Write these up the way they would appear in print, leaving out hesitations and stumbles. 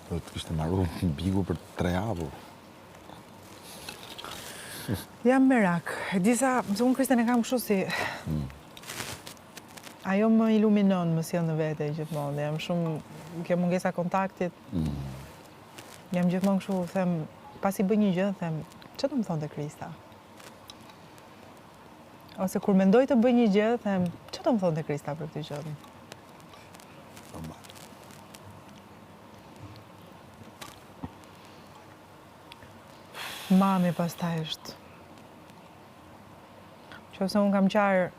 Do të kishte marru bigu për 3 javë. Jam merak. Disa, unë Kristen e kam kështu si... Ajo më iluminon, më sjell në vete gjithmonë. Jam shumë... Kjo mungesa kontaktit. Jam gjithmonë kështu, them... Pasi bëj një gjë, them... Që do më thonë të Krista? Ose kur mendoj të bëj një gjë, them... Që do më thonë të Krista për këtë gjë? Mami pastaj është. Qofse unë kam qarë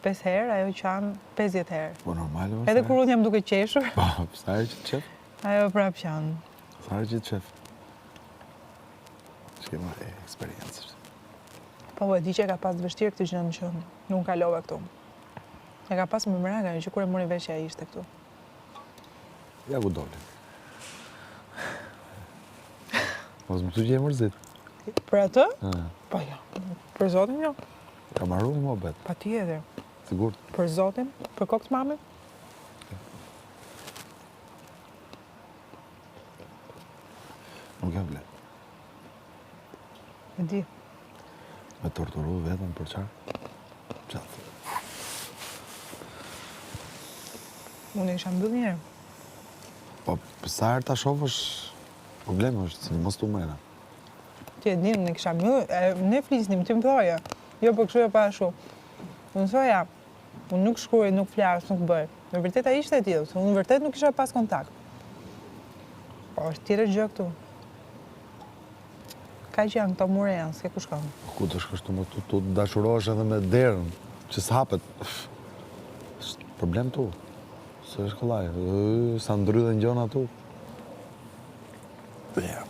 5 herë, ajo qanë 50 herë. Po normale, Edhe kur unë jam duke qeshur, Po, sa herë që të qef? ajo prap qanë. Sa herë që të qef? Që kema eksperiencës. Po, e di që e ka pas vështirë këtë gjënë që nuk kalova këtu. E ka pas më mraga, që kur e mori vesh ja ishte këtu. Ja ku doli. Mos më të gjë e mërzit. Për atë? Po jo, për zotin jo. Ka marru më bet. Pa tjetër. Sigurt. Për zotin, për kokës mami. Nuk jam ble. E di. Me torturu vetëm për qarë. Qatë. Unë isha mbyll njerë. Po, sa herë ta shofësh, problemi është, si mos të umrena. Ti e dim, ne kisha mbyll, ne flisnim, ti më thoja. Jo, për kështu e pa shumë. Unë thoja, unë nuk shkruaj, nuk flas, nuk bëj. Në vërtet ai ishte e tillë, se unë vërtet nuk kisha pas kontakt. Po, është tjetër gjë këtu. Ka që janë këto mure janë, s'ke ku shkon. Ku të shkosh të më të dashurosh edhe me derën, që s'hapet. është problem tu. Së është kollaj, sa ndrydhen gjona tu. Yeah.